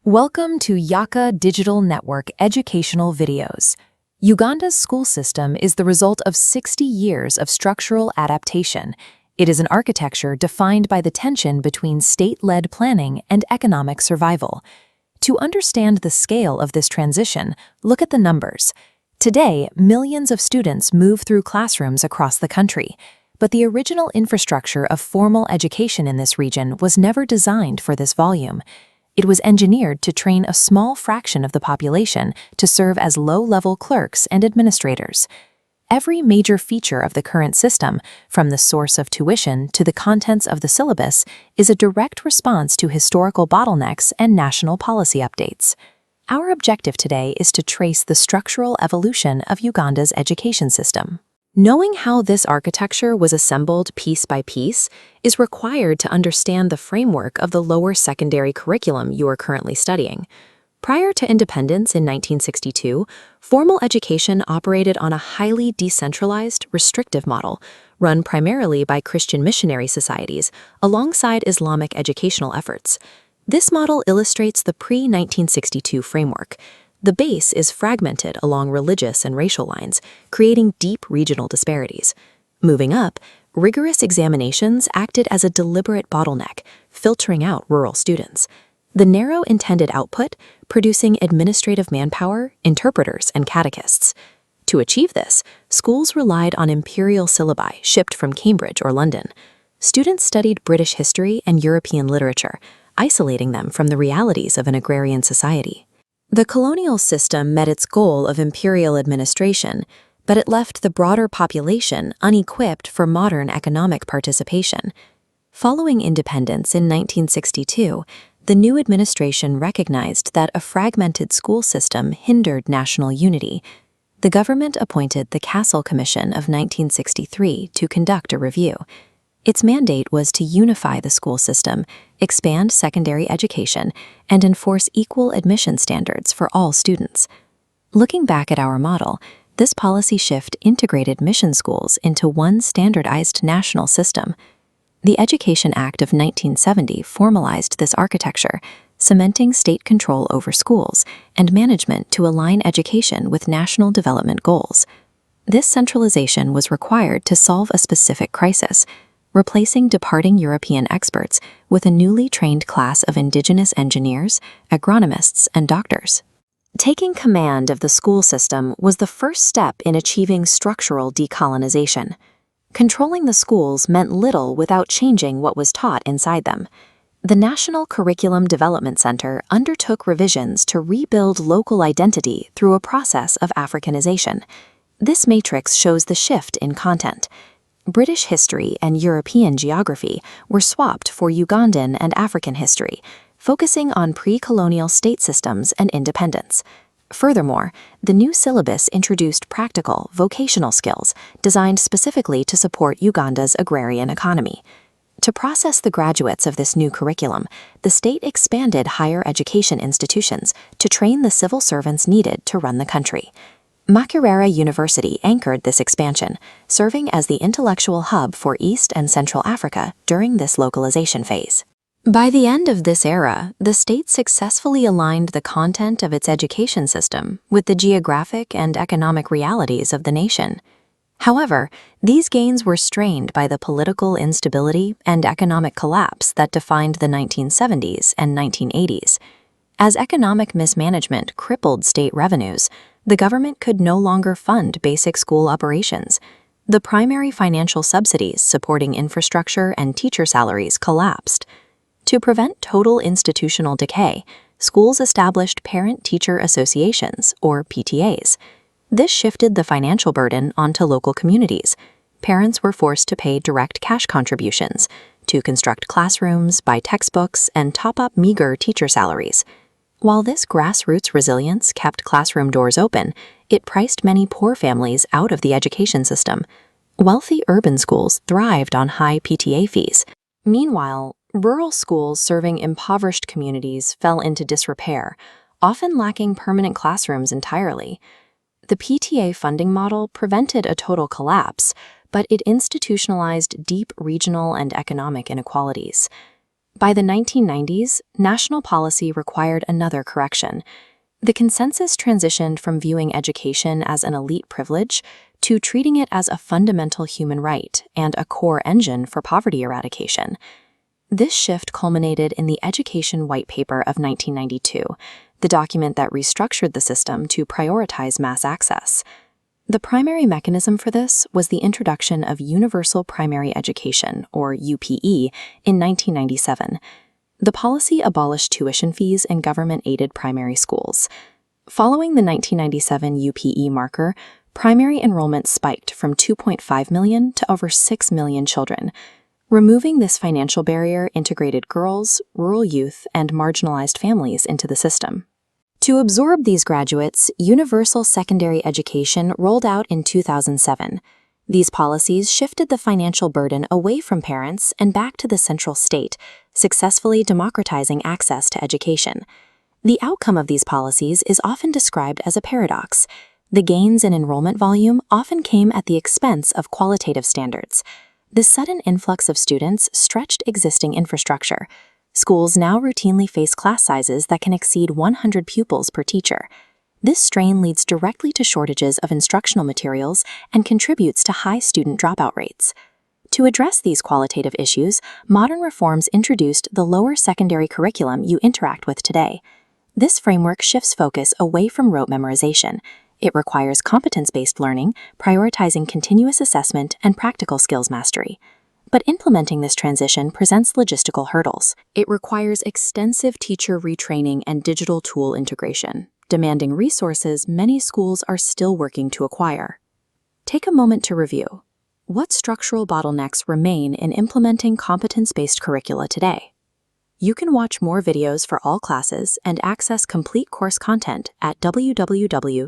Welcome to Yaka Digital Network Educational Videos. Uganda's school system is the result of 60 years of structural adaptation. It is an architecture defined by the tension between state-led planning and economic survival. To understand the scale of this transition, look at the numbers. Today, millions of students move through classrooms across the country. But the original infrastructure of formal education in this region was never designed for this volume. It was engineered to train a small fraction of the population to serve as low-level clerks and administrators. Every major feature of the current system, from the source of tuition to the contents of the syllabus, is a direct response to historical bottlenecks and national policy updates. Our objective today is to trace the structural evolution of Uganda's education system. Knowing how this architecture was assembled piece by piece is required to understand the framework of the lower secondary curriculum you are currently studying. Prior to independence in 1962, formal education operated on a highly decentralized, restrictive model, run primarily by Christian missionary societies alongside Islamic educational efforts. This model illustrates the pre-1962 framework. The base is fragmented along religious and racial lines, creating deep regional disparities. Moving up, rigorous examinations acted as a deliberate bottleneck, filtering out rural students. The narrow intended output, producing administrative manpower, interpreters, and catechists. To achieve this, schools relied on imperial syllabi shipped from Cambridge or London. Students studied British history and European literature, isolating them from the realities of an agrarian society. The colonial system met its goal of imperial administration, but it left the broader population unequipped for modern economic participation. Following independence in 1962, the new administration recognized that a fragmented school system hindered national unity. The government appointed the Castle Commission of 1963 to conduct a review. Its mandate was to unify the school system, expand secondary education, and enforce equal admission standards for all students. Looking back at our model, this policy shift integrated mission schools into one standardized national system. The Education Act of 1970 formalized this architecture, cementing state control over schools and management to align education with national development goals. This centralization was required to solve a specific crisis, replacing departing European experts with a newly trained class of indigenous engineers, agronomists, and doctors. Taking command of the school system was the first step in achieving structural decolonization. Controlling the schools meant little without changing what was taught inside them. The National Curriculum Development Center undertook revisions to rebuild local identity through a process of Africanization. This matrix shows the shift in content. British history and European geography were swapped for Ugandan and African history, focusing on pre-colonial state systems and independence. Furthermore, the new syllabus introduced practical, vocational skills designed specifically to support Uganda's agrarian economy. To process the graduates of this new curriculum, the state expanded higher education institutions to train the civil servants needed to run the country. Makerere University anchored this expansion, serving as the intellectual hub for East and Central Africa during this localization phase. By the end of this era, the state successfully aligned the content of its education system with the geographic and economic realities of the nation. However, these gains were strained by the political instability and economic collapse that defined the 1970s and 1980s. As economic mismanagement crippled state revenues, the government could no longer fund basic school operations. The primary financial subsidies supporting infrastructure and teacher salaries collapsed. To prevent total institutional decay, schools established parent-teacher associations, or PTAs. This shifted the financial burden onto local communities. Parents were forced to pay direct cash contributions to construct classrooms, buy textbooks, and top up meager teacher salaries. While this grassroots resilience kept classroom doors open, it priced many poor families out of the education system. Wealthy urban schools thrived on high PTA fees. Meanwhile, rural schools serving impoverished communities fell into disrepair, often lacking permanent classrooms entirely. The PTA funding model prevented a total collapse, but it institutionalized deep regional and economic inequalities. By the 1990s, national policy required another correction. The consensus transitioned from viewing education as an elite privilege to treating it as a fundamental human right and a core engine for poverty eradication. This shift culminated in the Education White Paper of 1992, the document that restructured the system to prioritize mass access. The primary mechanism for this was the introduction of Universal Primary Education, or UPE, in 1997. The policy abolished tuition fees in government-aided primary schools. Following the 1997 UPE marker, primary enrollment spiked from 2.5 million to over 6 million children. Removing this financial barrier integrated girls, rural youth, and marginalized families into the system. To absorb these graduates, universal secondary education rolled out in 2007. These policies shifted the financial burden away from parents and back to the central state, successfully democratizing access to education. The outcome of these policies is often described as a paradox. The gains in enrollment volume often came at the expense of qualitative standards. The sudden influx of students stretched existing infrastructure. Schools now routinely face class sizes that can exceed 100 pupils per teacher. This strain leads directly to shortages of instructional materials and contributes to high student dropout rates. To address these qualitative issues, modern reforms introduced the lower secondary curriculum you interact with today. This framework shifts focus away from rote memorization. It requires competence-based learning, prioritizing continuous assessment and practical skills mastery. But implementing this transition presents logistical hurdles. It requires extensive teacher retraining and digital tool integration, demanding resources many schools are still working to acquire. Take a moment to review. What structural bottlenecks remain in implementing competence-based curricula today? You can watch more videos for all classes and access complete course content at www.yaka.cc.